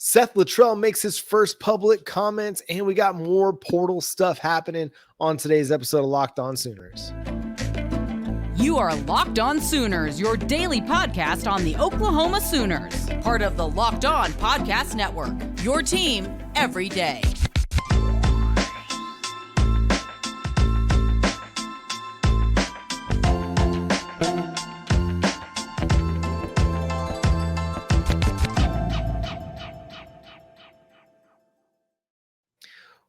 Seth Littrell makes his first public comments, and we got more portal stuff happening on today's episode of Locked On Sooners. You are Locked On Sooners, your daily podcast on the Oklahoma Sooners, part of the Locked On Podcast Network, your team every day.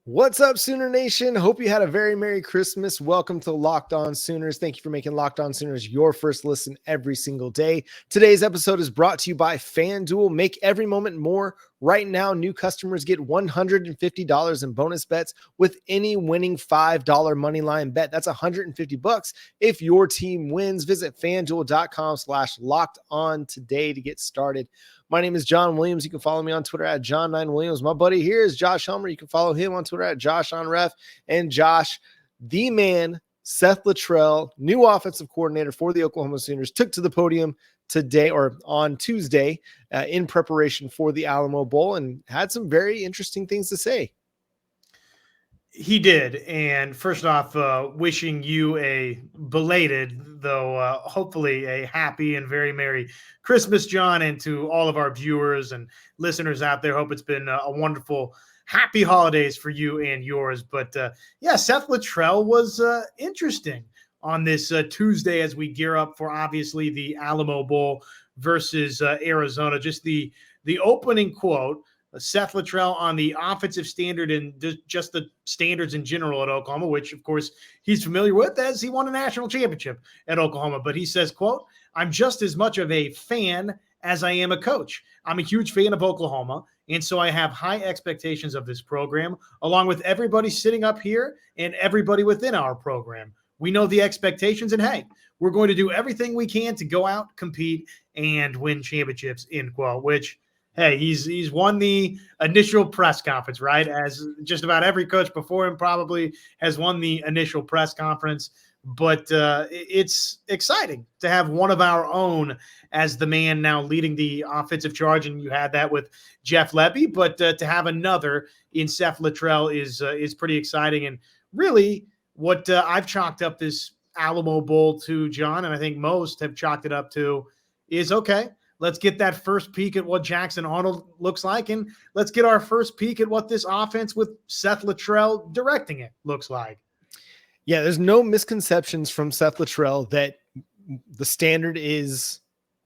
What's up, Sooner Nation? Hope you had a very Merry Christmas. Welcome to Locked On Sooners. Thank you for making Locked On Sooners your first listen every single day. Today's episode is brought to you by FanDuel. Make every moment more. Right now, new customers get $150 in bonus bets with any winning $5 moneyline bet. That's $150 if your team wins. Visit FanDuel.com/LockedOn today to get started. My name is John Williams. You can follow me on Twitter at John9Williams. My buddy here is Josh Helmer. You can follow him on Twitter at JoshOnRef. And Josh, the man, Seth Littrell, new offensive coordinator for the Oklahoma Sooners, took to the podium today or on Tuesday in preparation for the Alamo Bowl and had some very interesting things to say. He did. And first off, wishing you a belated, though hopefully a happy and very Merry Christmas, John, and to all of our viewers and listeners out there. Hope it's been a wonderful, happy holidays for you and yours. But yeah, Seth Littrell was interesting on this Tuesday as we gear up for obviously the Alamo Bowl versus Arizona. Just the opening quote. Seth Littrell on the offensive standard and just the standards in general at Oklahoma, which, of course, he's familiar with as he won a national championship at Oklahoma. But he says, quote, "I'm just as much of a fan as I am a coach. I'm a huge fan of Oklahoma, and so I have high expectations of this program, along with everybody sitting up here and everybody within our program. We know the expectations, and hey, we're going to do everything we can to go out, compete, and win championships," end quote, which – hey, he's won the initial press conference, right? As just about every coach before him probably has won the initial press conference. But it's exciting to have one of our own as the man now leading the offensive charge, and you had that with Jeff Lebby. But to have another in Seth Littrell is pretty exciting. And really what I've chalked up this Alamo Bowl to, John, and I think most have chalked it up to, is okay, let's get that first peek at what Jackson Arnold looks like, and let's get our first peek at what this offense with Seth Littrell directing it looks like. Yeah, there's no misconceptions from Seth Littrell that the standard is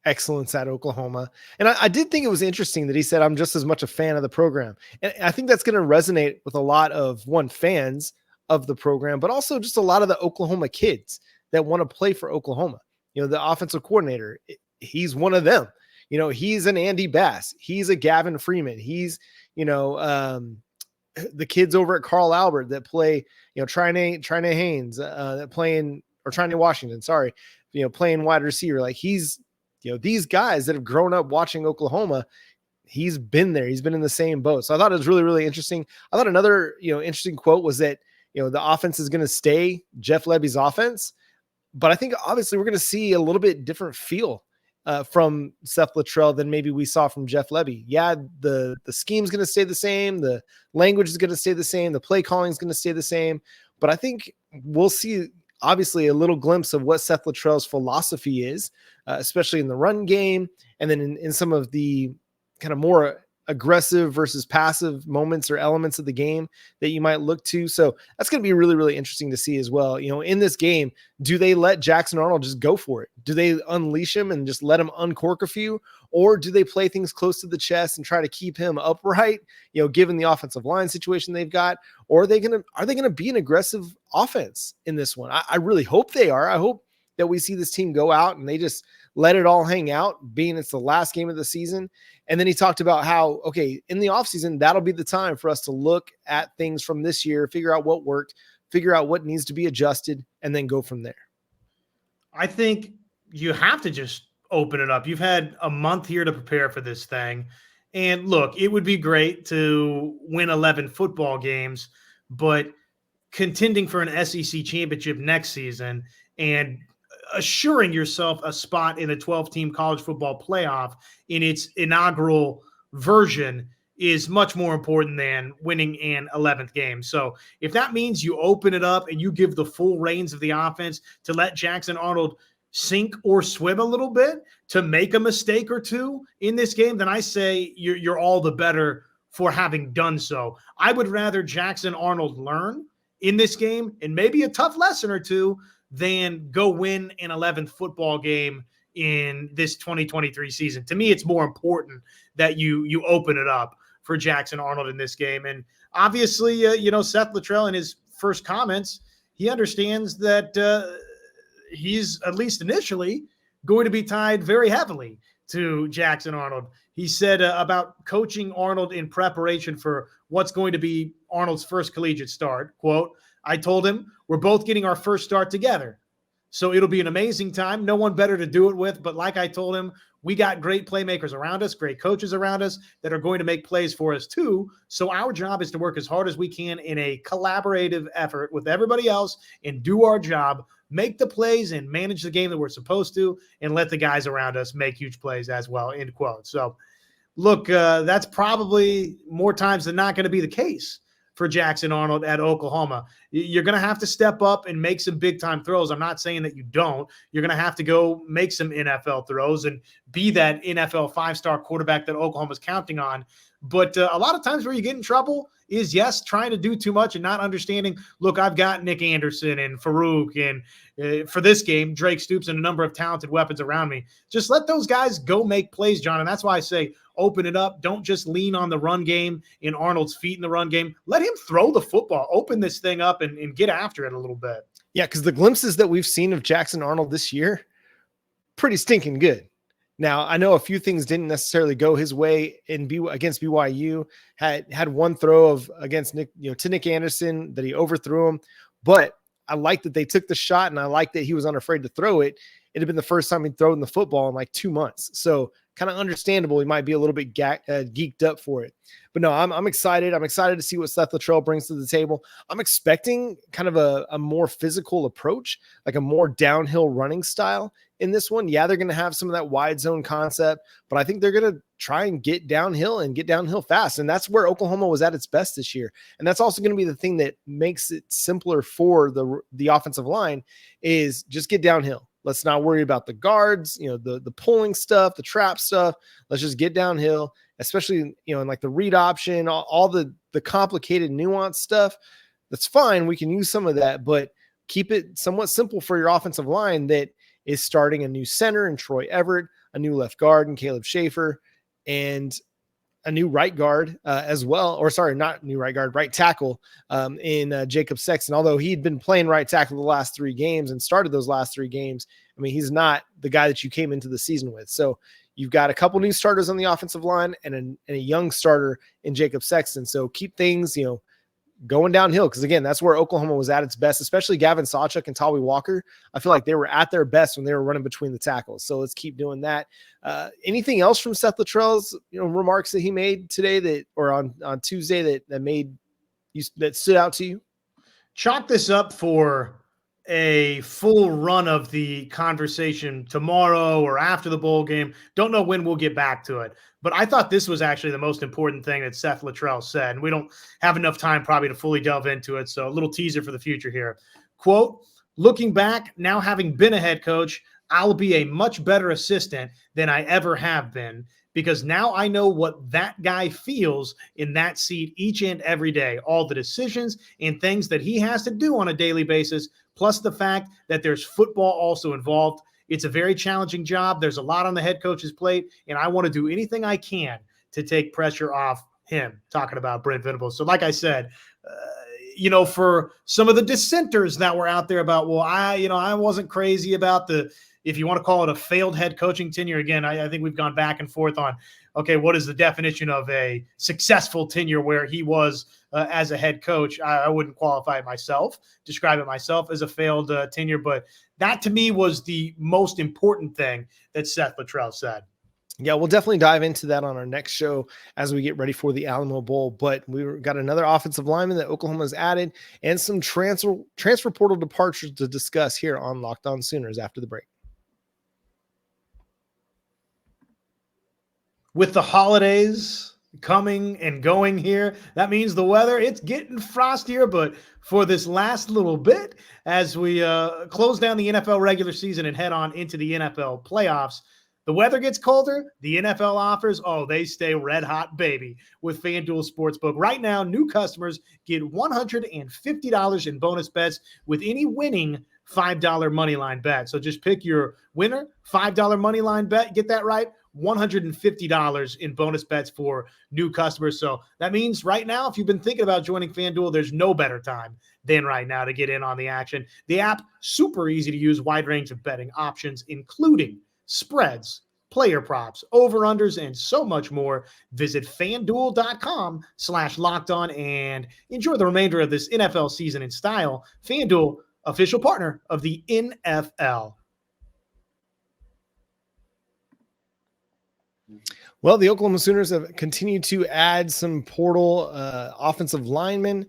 excellence at Oklahoma. And I did think it was interesting that he said, "I'm just as much a fan of the program." And I think that's going to resonate with a lot of fans of the program, but also just a lot of the Oklahoma kids that want to play for Oklahoma. You know, the offensive coordinator, he's one of them. You know, he's an Andy Bass. He's a Gavin Freeman. He's, the kids over at Carl Albert that play, Trine Haynes, that playing, or Trine Washington, sorry, playing wide receiver. Like he's, these guys that have grown up watching Oklahoma, he's been there. He's been in the same boat. So I thought it was really, really interesting. I thought another, interesting quote was that, the offense is going to stay Jeff Lebby's offense, but I think obviously we're going to see a little bit different feel from Seth Littrell than maybe we saw from Jeff Lebby. Yeah, the scheme's going to stay the same. The language is going to stay the same. The play calling is going to stay the same. But I think we'll see obviously a little glimpse of what Seth Littrell's philosophy is, especially in the run game. And then in some of the kind of more aggressive versus passive moments or elements of the game that you might look to. So that's going to be really, really interesting to see as well. In this game, do they let Jackson Arnold just go for it? Do they unleash him and just let him uncork a few? Or do they play things close to the chest and try to keep him upright, given the offensive line situation they've got? Or are they going to be an aggressive offense in this one? I really hope they are. I hope that we see this team go out and they just let it all hang out, being it's the last game of the season. And then he talked about how, okay, in the offseason, that'll be the time for us to look at things from this year, figure out what worked, figure out what needs to be adjusted, and then go from there. I think you have to just open it up. You've had a month here to prepare for this thing. And look, it would be great to win 11 football games, but contending for an SEC championship next season and assuring yourself a spot in a 12-team college football playoff in its inaugural version is much more important than winning an 11th game. So if that means you open it up and you give the full reins of the offense to let Jackson Arnold sink or swim a little bit, to make a mistake or two in this game, then I say you're all the better for having done so. I would rather Jackson Arnold learn in this game, and maybe a tough lesson or two, than go win an 11th football game in this 2023 season. To me, it's more important that you open it up for Jackson Arnold in this game. And obviously, Seth Littrell in his first comments, he understands that he's, at least initially, going to be tied very heavily to Jackson Arnold. He said about coaching Arnold in preparation for what's going to be Arnold's first collegiate start, quote, "I told him we're both getting our first start together. So it'll be an amazing time. No one better to do it with. But like I told him, we got great playmakers around us, great coaches around us that are going to make plays for us too. So our job is to work as hard as we can in a collaborative effort with everybody else and do our job, make the plays and manage the game that we're supposed to, and let the guys around us make huge plays as well," end quote. So look, that's probably more times than not going to be the case for Jackson Arnold at Oklahoma. You're going to have to step up and make some big-time throws. I'm not saying that you don't. You're going to have to go make some NFL throws and be that NFL five-star quarterback that Oklahoma's counting on. But a lot of times where you get in trouble is, yes, trying to do too much and not understanding, look, I've got Nick Anderson and Farouk and for this game, Drake Stoops and a number of talented weapons around me. Just let those guys go make plays, John. And that's why I say open it up. Don't just lean on the run game in Arnold's feet in the run game. Let him throw the football. Open this thing up and get after it a little bit. Yeah, because the glimpses that we've seen of Jackson Arnold this year, pretty stinking good. Now, I know a few things didn't necessarily go his way against BYU. Had one throw against Nick, to Nick Anderson that he overthrew him. But I like that they took the shot, and I like that he was unafraid to throw it. It had been the first time he'd thrown the football in like 2 months. So kind of understandable. He might be a little bit geeked up for it. But no, I'm excited. I'm excited to see what Seth Littrell brings to the table. I'm expecting kind of a more physical approach, like a more downhill running style in this one. Yeah, they're going to have some of that wide zone concept, but I think they're going to try and get downhill fast. And that's where Oklahoma was at its best this year. And that's also going to be the thing that makes it simpler for the offensive line is just get downhill. Let's not worry about the guards, the pulling stuff, the trap stuff. Let's just get downhill, especially, in like the read option, all the complicated nuanced stuff. That's fine. We can use some of that, but keep it somewhat simple for your offensive line that is starting a new center in Troy Everett, a new left guard in Caleb Schaefer, and a new right guard as well. Or sorry, not new right guard, right tackle in Jacob Sexton. Although he'd been playing right tackle the last 3 games and started those last 3 games. I mean, he's not the guy that you came into the season with. So you've got a couple new starters on the offensive line and a young starter in Jacob Sexton. So keep things, going downhill. Because again, that's where Oklahoma was at its best, especially Gavin Sawchuk and Tawi Walker. I feel like they were at their best when they were running between the tackles. So let's keep doing that. Anything else from Seth Littrell's, remarks that he made today on Tuesday that stood out to you? Chalk this up for a full run of the conversation tomorrow or after the bowl game. Don't know when we'll get back to it, but I thought this was actually the most important thing that Seth Littrell said, and we don't have enough time probably to fully delve into it. So a little teaser for the future here. Quote, "Looking back, now having been a head coach, I'll be a much better assistant than I ever have been, because now I know what that guy feels in that seat each and every day, all the decisions and things that he has to do on a daily basis, plus the fact that there's football also involved. It's a very challenging job. There's a lot on the head coach's plate, and I want to do anything I can to take pressure off him," talking about Brent Venables. So like I said, for some of the dissenters that were out there about, well, I wasn't crazy about if you want to call it a failed head coaching tenure. Again, I think we've gone back and forth on, okay, what is the definition of a successful tenure where he was as a head coach? I wouldn't describe it myself as a failed tenure, but that to me was the most important thing that Seth Littrell said. Yeah, we'll definitely dive into that on our next show as we get ready for the Alamo Bowl. But we've got another offensive lineman that Oklahoma's added and some transfer portal departures to discuss here on Locked On Sooners after the break. With the holidays coming and going here. That means the weather, it's getting frostier, but for this last little bit, as we close down the NFL regular season and head on into the NFL playoffs, the weather gets colder. The NFL offers, they stay red hot, baby, with FanDuel Sportsbook. Right now, new customers get $150 in bonus bets with any winning $5 moneyline bet. So just pick your winner, $5 moneyline bet. Get that right? $150 in bonus bets for new customers. So that means right now, if you've been thinking about joining FanDuel, there's no better time than right now to get in on the action. The app, super easy to use, wide range of betting options, including spreads, player props, over-unders, and so much more. Visit FanDuel.com/lockedon and enjoy the remainder of this NFL season in style. FanDuel, official partner of the NFL. Well, the Oklahoma Sooners have continued to add some portal offensive linemen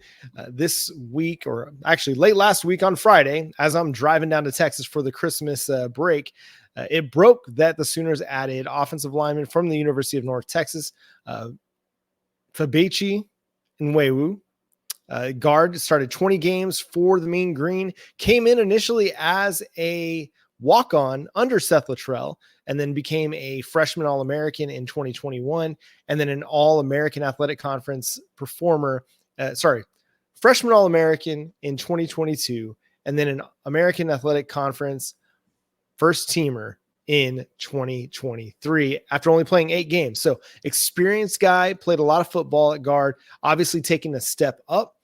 this week, or actually late last week on Friday, as I'm driving down to Texas for the Christmas break. It broke that the Sooners added offensive lineman from the University of North Texas, Febechi Nwaiwu. Guard, started 20 games for the Mean Green, came in initially as a walk-on under Seth Littrell, and then became a freshman All-American in 2021, and then an All-American Athletic Conference performer, freshman All-American in 2022, and then an American Athletic Conference first teamer in 2023 after only playing 8 games. So experienced guy, played a lot of football at guard, obviously taking a step up,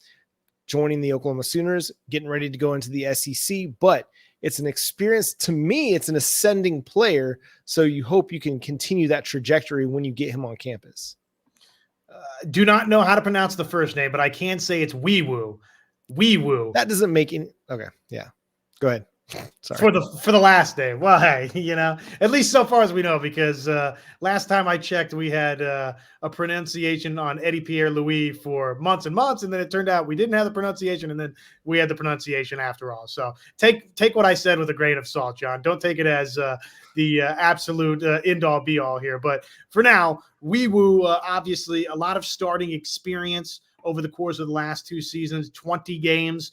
joining the Oklahoma Sooners, getting ready to go into the SEC, but it's an experience. To me, it's an ascending player. So you hope you can continue that trajectory when you get him on campus. Do not know how to pronounce the first name, but I can say it's Nwaiwu. That doesn't make any. Okay. Yeah. Go ahead. Sorry. For the last day. Well, hey, at least so far as we know, because last time I checked, we had a pronunciation on Eddie Pierre-Louis for months and months, and then it turned out we didn't have the pronunciation, and then we had the pronunciation after all. So take what I said with a grain of salt, John. Don't take it as the absolute end-all be-all here. But for now, Nwaiwu, obviously a lot of starting experience over the course of the last 2 seasons, 20 games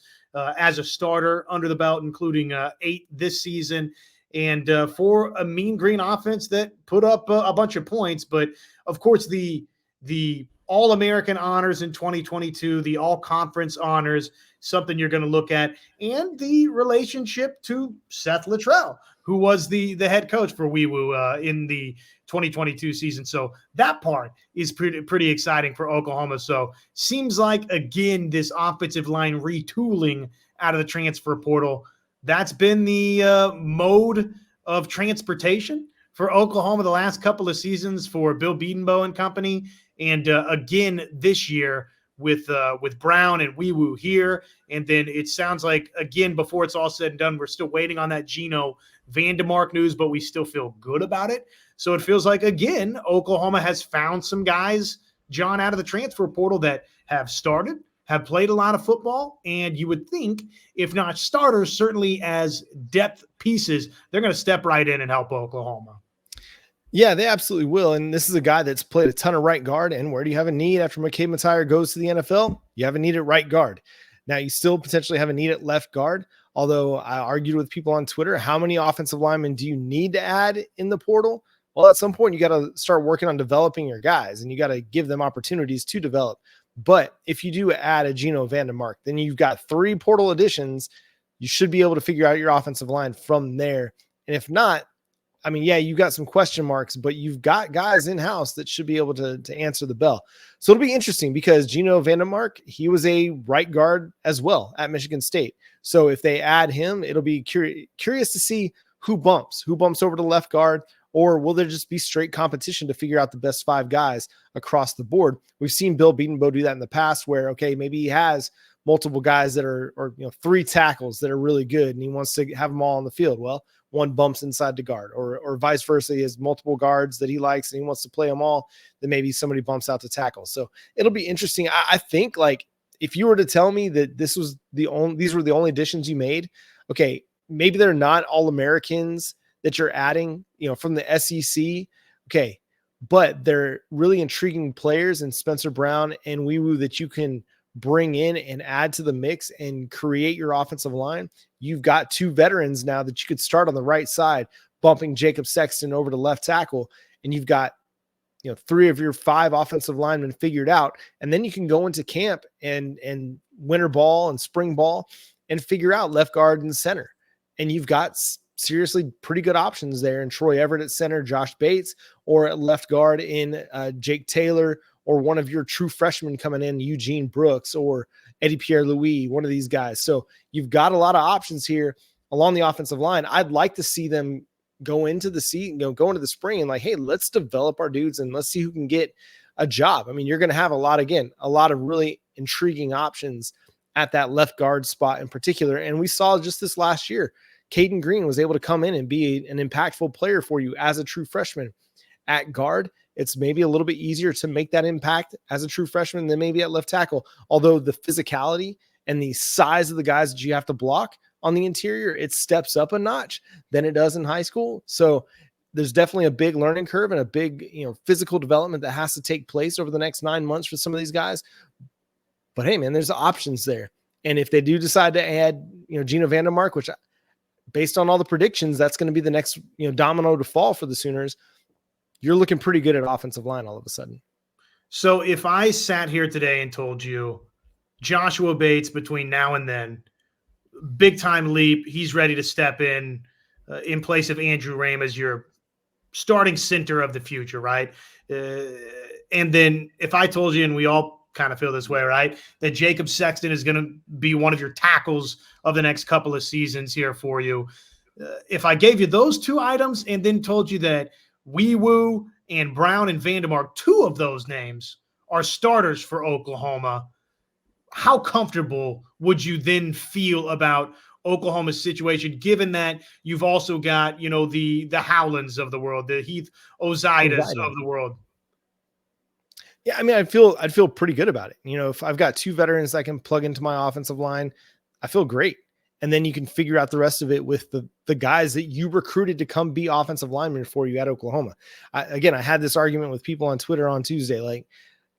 as a starter under the belt, including 8 this season. And for a Mean Green offense that put up a bunch of points, but of course the All-American honors in 2022, the All-Conference honors, something you're going to look at, and the relationship to Seth Littrell, who was the head coach for Nwaiwu in the 2022 season. So that part is pretty exciting for Oklahoma. So seems like, again, this offensive line retooling out of the transfer portal, that's been the mode of transportation for Oklahoma the last couple of seasons for Bill Bedenbaugh and company. And again, this year with Brown and Nwaiwu here. And then it sounds like, again, before it's all said and done, we're still waiting on that Gino Vandemark news, but we still feel good about it. So it feels like, again, Oklahoma has found some guys, John, out of the transfer portal that have started, have played a lot of football, and you would think, if not starters, certainly as depth pieces, they're going to step right in and help Oklahoma. Yeah, they absolutely will. And this is a guy that's played a ton of right guard. And where do you have a need after McCabe Matire goes to the NFL? You have a need at right guard. Now, you still potentially have a need at left guard. Although I argued with people on Twitter, how many offensive linemen do you need to add in the portal? Well, at some point, you got to start working on developing your guys, and you got to give them opportunities to develop. But if you do add a Gino Vandemark, then you've got 3 portal additions. You should be able to figure out your offensive line from there. And if not, I mean, yeah, you've got some question marks, but you've got guys in-house that should be able to answer the bell. So it'll be interesting because Gino Vandemark, he was a right guard as well at Michigan State. So if they add him, it'll be curious to see who bumps over to left guard, or will there just be straight competition to figure out the best 5 guys across the board? We've seen Bill Bedenbaugh do that in the past where, okay, maybe he has multiple guys that are, or 3 tackles that are really good, and he wants to have them all on the field. Well, one bumps inside the guard, or vice versa. He has multiple guards that he likes and he wants to play them all. Then maybe somebody bumps out to tackle. So it'll be interesting. I think, like, if you were to tell me that these were the only additions you made, okay, maybe they're not All-Americans that you're adding, from the SEC. Okay, but they're really intriguing players in Spencer Brown and Nwaiwu that you can bring in and add to the mix and create your offensive line. You've got 2 veterans now that you could start on the right side, bumping Jacob Sexton over to left tackle. And you've got, 3 of your 5 offensive linemen figured out. And then you can go into camp and winter ball and spring ball and figure out left guard and center. And you've got seriously pretty good options there in Troy Everett at center, Josh Bates, or at left guard in Jake Taylor, or one of your true freshmen coming in, Eugene Brooks or Eddie Pierre-Louis, one of these guys. So you've got a lot of options here along the offensive line. I'd like to see them go into the spring and like, hey, let's develop our dudes and let's see who can get a job. I mean, you're going to have a lot of really intriguing options at that left guard spot in particular. And we saw just this last year, Caden Green was able to come in and be an impactful player for you as a true freshman at guard. It's maybe a little bit easier to make that impact as a true freshman than maybe at left tackle. Although the physicality and the size of the guys that you have to block on the interior, it steps up a notch than it does in high school. So there's definitely a big learning curve and a big, physical development that has to take place over the next 9 months for some of these guys. But hey, man, there's options there. And if they do decide to add, Gino Vandermark, which based on all the predictions, that's going to be the next, domino to fall for the Sooners, you're looking pretty good at offensive line all of a sudden. So if I sat here today and told you Joshua Bates between now and then, big time leap, he's ready to step in place of Andrew Rame as your starting center of the future, right? And then if I told you, and we all kind of feel this way, right, that Jacob Sexton is going to be one of your tackles of the next couple of seasons here for you. If I gave you those 2 items and then told you that Nwaiwu and Brown and Vandermark, 2 of those names are starters for Oklahoma, how comfortable would you then feel about Oklahoma's situation, given that you've also got, the Howlands of the world, the Heath Ozaidas of the world? Yeah, I mean, I'd feel pretty good about it. If I've got 2 veterans that can plug into my offensive line, I feel great. And then you can figure out the rest of it with the guys that you recruited to come be offensive linemen for you at Oklahoma. I had this argument with people on Twitter on Tuesday. Like,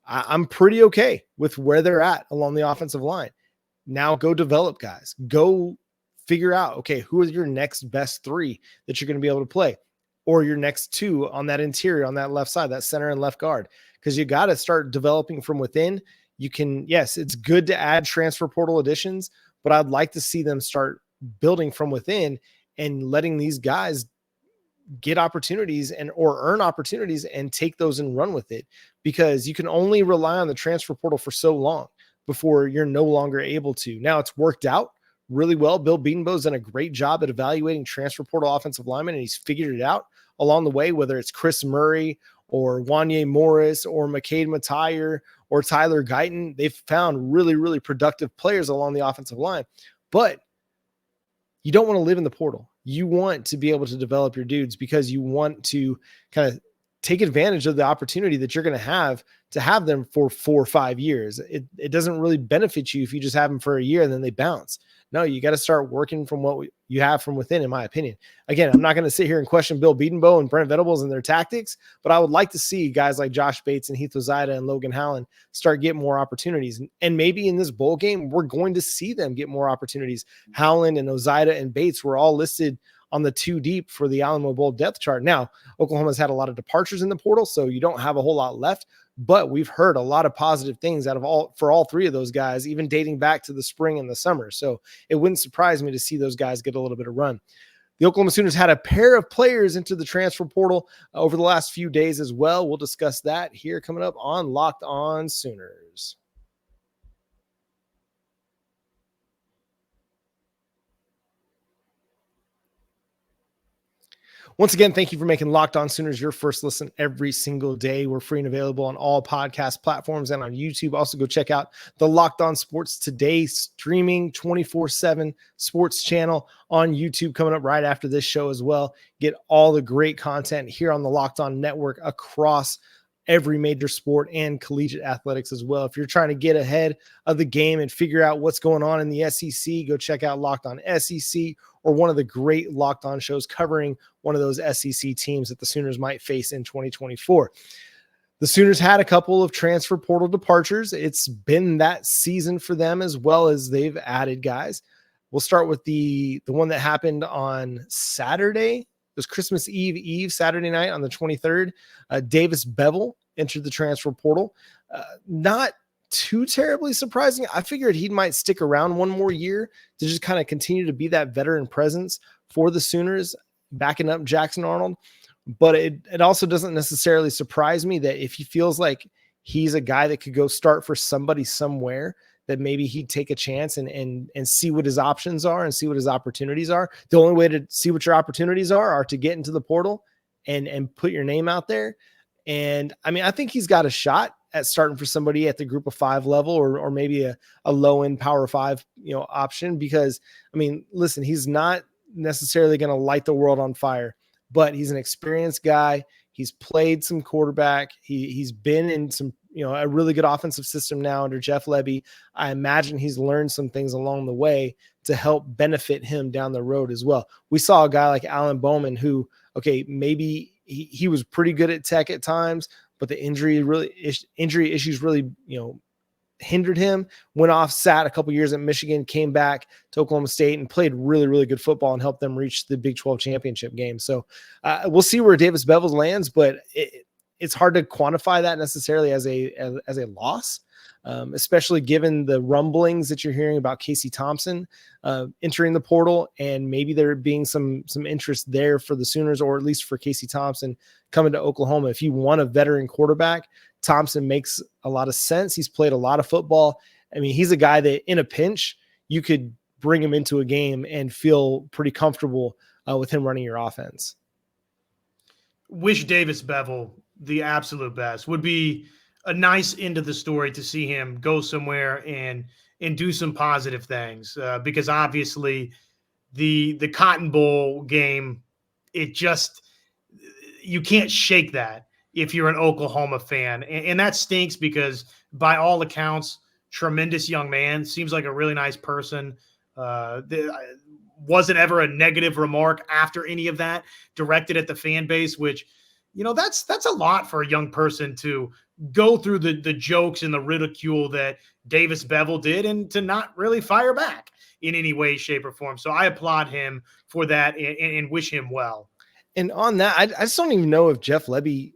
I'm pretty okay with where they're at along the offensive line. Now go develop guys. Go figure out, okay, who are your next best 3 that you're going to be able to play, or your next 2 on that interior, on that left side, that center and left guard, because you got to start developing from within. You can, yes, it's good to add transfer portal additions, but I'd like to see them start building from within and letting these guys get opportunities or earn opportunities and take those and run with it, because you can only rely on the transfer portal for so long before you're no longer able to. Now it's worked out really well. Bill Bedenbaugh's done a great job at evaluating transfer portal offensive linemen, and he's figured it out along the way, whether it's Chris Murray or Wanye Morris or McCade Matire or Tyler Guyton. They've found really, really productive players along the offensive line, but you don't want to live in the portal. You want to be able to develop your dudes because you want to kind of take advantage of the opportunity that you're going to have them for 4 or 5 years. It doesn't really benefit you if you just have them for a year and then they bounce. No, you got to start working from what you have from within, in my opinion. Again, I'm not going to sit here and question Bill Bedenbaugh and Brent Venables and their tactics, but I would like to see guys like Josh Bates and Heath Ozaida and Logan Howland start getting more opportunities. And maybe in this bowl game, we're going to see them get more opportunities. Howland and Ozaida and Bates were all listed on the 2 deep for the Alamo Bowl depth chart. Now, Oklahoma's had a lot of departures in the portal, so you don't have a whole lot left, but we've heard a lot of positive things for all 3 of those guys, even dating back to the spring and the summer. So it wouldn't surprise me to see those guys get a little bit of run. The Oklahoma Sooners had a pair of players into the transfer portal over the last few days as well. We'll discuss that here coming up on Locked On Sooners. Once again, thank you for making Locked On Sooners your first listen every single day. We're free and available on all podcast platforms and on YouTube. Also, go check out the Locked On Sports Today streaming 24/7 sports channel on YouTube coming up right after this show as well. Get all the great content here on the Locked On Network across every major sport and collegiate athletics as well. If you're trying to get ahead of the game and figure out what's going on in the SEC, go check out Locked On SEC or one of the great Locked On shows covering one of those SEC teams that the Sooners might face in 2024. The Sooners had a couple of transfer portal departures. It's been that season for them, as well as they've added guys. We'll start with the one that happened on Saturday. It was Christmas Eve, Saturday night on the 23rd. Davis Beville entered the transfer portal. Not too terribly surprising. I figured he might stick around one more year to just kind of continue to be that veteran presence for the Sooners, backing up Jackson Arnold. But it also doesn't necessarily surprise me that if he feels like he's a guy that could go start for somebody somewhere, that maybe he'd take a chance and see what his options are and see what his opportunities are. The only way to see what your opportunities are to get into the portal and put your name out there. And I mean, I think he's got a shot at starting for somebody at the group of 5 level, or maybe a low end power 5, option, because I mean, listen, he's not necessarily going to light the world on fire, but he's an experienced guy. He's played some quarterback. He's been in some, a really good offensive system now under Jeff Lebby. I imagine he's learned some things along the way to help benefit him down the road as well. We saw a guy like Alan Bowman who, okay, maybe he was pretty good at Tech at times, but the injury issues really, hindered him, went off, sat a couple years at Michigan, came back to Oklahoma State and played really, really good football and helped them reach the Big 12 championship game. So we'll see where Davis Beville lands, but it's hard to quantify that necessarily as a loss, especially given the rumblings that you're hearing about Casey Thompson entering the portal, and maybe there being some interest there for the Sooners, or at least for Casey Thompson coming to Oklahoma. If you want a veteran quarterback, Thompson makes a lot of sense. He's played a lot of football. I mean, he's a guy that in a pinch, you could bring him into a game and feel pretty comfortable with him running your offense. Wish Davis Beville the absolute best. Would be a nice end of the story to see him go somewhere and do some positive things, because obviously the Cotton Bowl game, you can't shake that if you're an Oklahoma fan. And that stinks because by all accounts, tremendous young man, seems like a really nice person. Wasn't ever a negative remark after any of that directed at the fan base, which, that's a lot for a young person to go through the jokes and the ridicule that Davis Beville did and to not really fire back in any way, shape, or form. So I applaud him for that and wish him well. And on that, I just don't even know if Jeff Lebby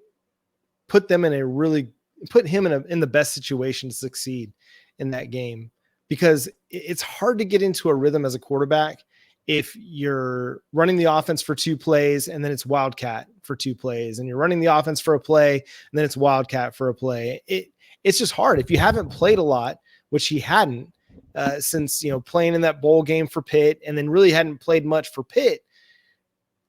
put him in the best situation to succeed in that game, because it's hard to get into a rhythm as a quarterback if you're running the offense for 2 plays and then it's wildcat for 2 plays, and you're running the offense for a play and then it's wildcat for a play. It's just hard if you haven't played a lot, which he hadn't since playing in that bowl game for Pitt, and then really hadn't played much for Pitt.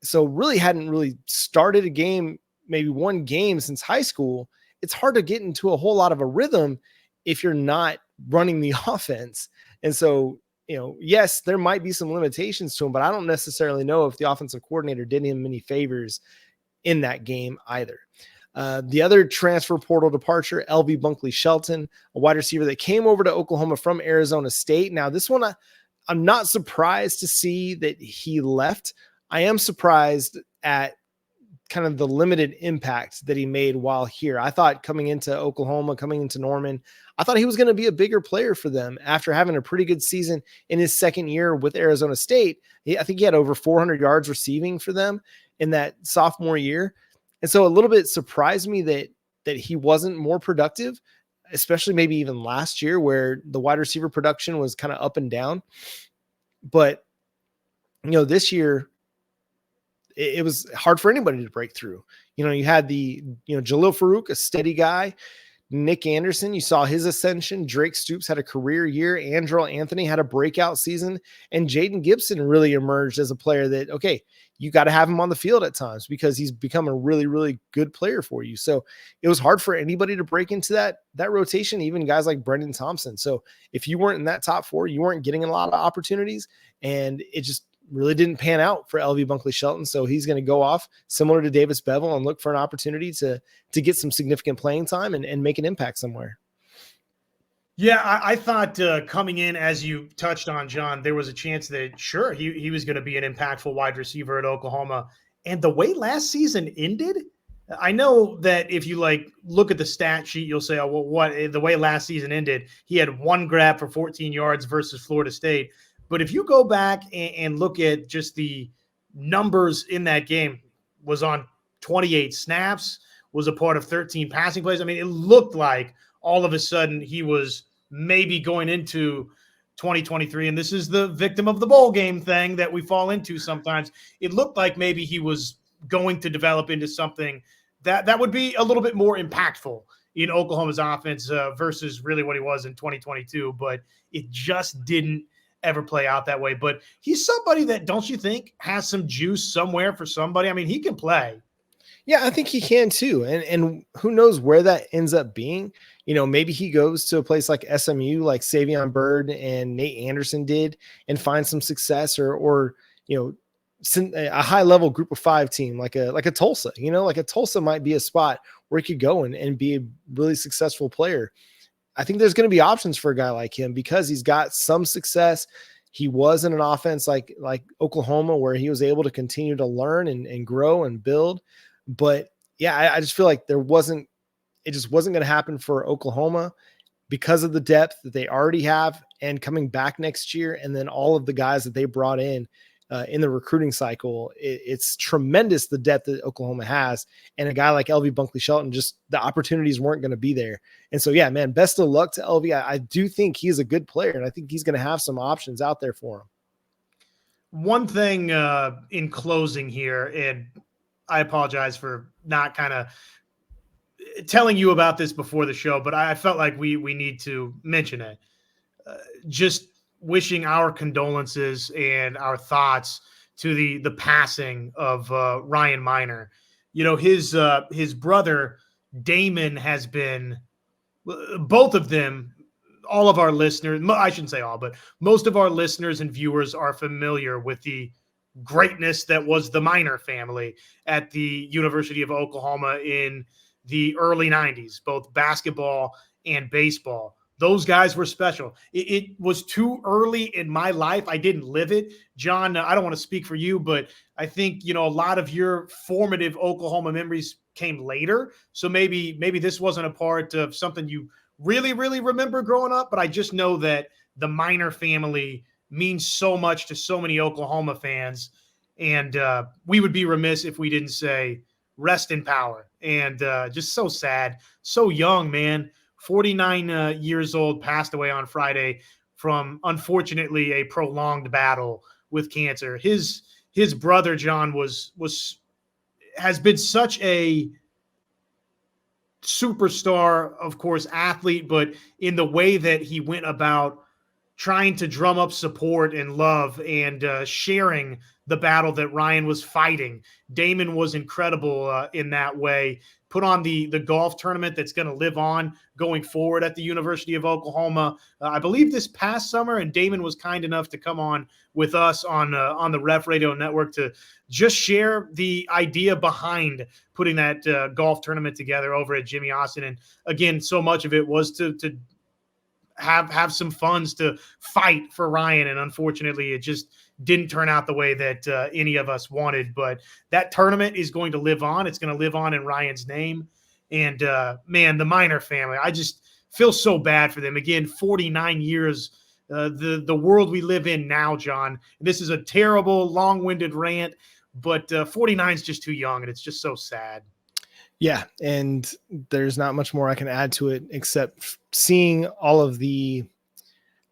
So really hadn't really started a game, maybe one game since high school. It's hard to get into a whole lot of a rhythm if you're not running the offense. And so, yes, there might be some limitations to him, but I don't necessarily know if the offensive coordinator did him any favors in that game either. The other transfer portal departure, LV Bunkley-Shelton, a wide receiver that came over to Oklahoma from Arizona State. Now, this one, I'm not surprised to see that he left. I am surprised at kind of the limited impact that he made while here. I thought coming into Oklahoma, coming into Norman, I thought he was going to be a bigger player for them after having a pretty good season in his second year with Arizona State. I think he had over 400 yards receiving for them in that sophomore year. And so a little bit surprised me that he wasn't more productive, especially maybe even last year where the wide receiver production was kind of up and down. But, this year, it was hard for anybody to break through. You had Jalil Farouk, a steady guy. Nick Anderson, you saw his ascension. Drake Stoops had a career year. Andrel Anthony had a breakout season. And Jaden Gibson really emerged as a player that, okay, you got to have him on the field at times because he's become a really, really good player for you. So it was hard for anybody to break into that rotation, even guys like Brendan Thompson. So if you weren't in that top 4, you weren't getting a lot of opportunities, and it just really didn't pan out for LV Bunkley-Shelton. So he's going to go off similar to Davis Beville and look for an opportunity to get some significant playing time and make an impact somewhere. Yeah, I thought coming in, as you touched on, John, there was a chance that sure he was going to be an impactful wide receiver at Oklahoma. And the way last season ended, I know that if you like look at the stat sheet, you'll say, "Oh, well, what the way last season ended? He had one grab for 14 yards versus Florida State." But if you go back and look at just the numbers in that game, was on 28 snaps, was a part of 13 passing plays. I mean, it looked like all of a sudden he was maybe going into 2023. And this is the victim of the bowl game thing that we fall into sometimes. It looked like maybe he was going to develop into something that would be a little bit more impactful in Oklahoma's offense versus really what he was in 2022. But it just didn't ever play out that way. But he's somebody that, don't you think, has some juice somewhere for somebody? I mean, he can play. Yeah, I think he can too. And who knows where that ends up being. Maybe he goes to a place like SMU, like Savion Byrd and Nate Anderson did, and find some success, or a high level group of 5 team, like a Tulsa, like a Tulsa might be a spot where he could go and be a really successful player. I think there's going to be options for a guy like him because he's got some success. He was in an offense like Oklahoma where he was able to continue to learn and grow and build. But yeah, I just feel like it just wasn't going to happen for Oklahoma because of the depth that they already have and coming back next year. And then all of the guys that they brought in the recruiting cycle, it's tremendous the depth that Oklahoma has. And a guy like LV Bunkley-Shelton, just the opportunities weren't going to be there. And so, yeah, man, best of luck to LV. I do think he's a good player, and I think he's going to have some options out there for him. One thing in closing here, and I apologize for not kind of telling you about this before the show, but I felt like we need to mention it. Just wishing our condolences and our thoughts to the passing of Ryan Miner. His brother Damon has been, both of them, all of our listeners, I shouldn't say all, but most of our listeners and viewers are familiar with the greatness that was the Miner family at the University of Oklahoma in the early 90s, both basketball and baseball. Those guys were special. It was too early in my life. I didn't live it. John, I don't want to speak for you, but I think, a lot of your formative Oklahoma memories came later. So maybe this wasn't a part of something you really, really remember growing up. But I just know that the Miner family means so much to so many Oklahoma fans. And we would be remiss if we didn't say rest in power. And just so sad, so young, man. 49 years old, passed away on Friday from, unfortunately, a prolonged battle with cancer. His brother, John, has been such a superstar, of course, athlete, but in the way that he went about trying to drum up support and love and sharing the battle that Ryan was fighting. Damon was incredible in that way. Put on the golf tournament that's going to live on going forward at the University of Oklahoma. I believe this past summer, and Damon was kind enough to come on with us on the Ref Radio Network to just share the idea behind putting that golf tournament together over at Jimmy Austin. And again, so much of it was to have some funds to fight for Ryan. And unfortunately, it just didn't turn out the way that any of us wanted. But that tournament is going to live on. It's going to live on in Ryan's name. And man, the Miner family, I just feel so bad for them. Again, 49 years, the world we live in now, John. This is a terrible, long-winded rant, but 49 is just too young, and it's just so sad. Yeah, and there's not much more I can add to it except seeing all of the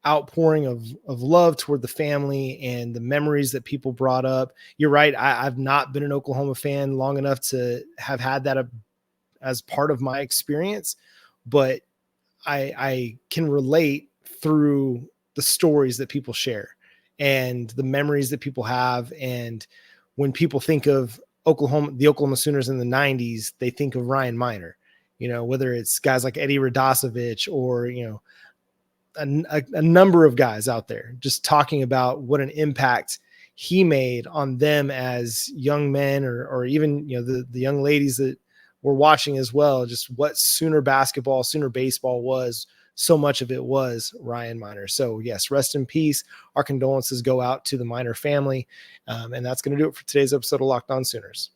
outpouring of love toward the family and the memories that people brought up. You're right. I've not been an Oklahoma fan long enough to have had that as part of my experience, but I can relate through the stories that people share and the memories that people have. And when people think of the Oklahoma Sooners in the 90s, they think of Ryan Miner, whether it's guys like Eddie Radosevich or, a number of guys out there just talking about what an impact he made on them as young men or even, the young ladies that were watching as well, just what Sooner basketball, Sooner baseball was so much of it was Ryan Miner. So yes, rest in peace. Our condolences go out to the Miner family. And that's going to do it for today's episode of Locked On Sooners.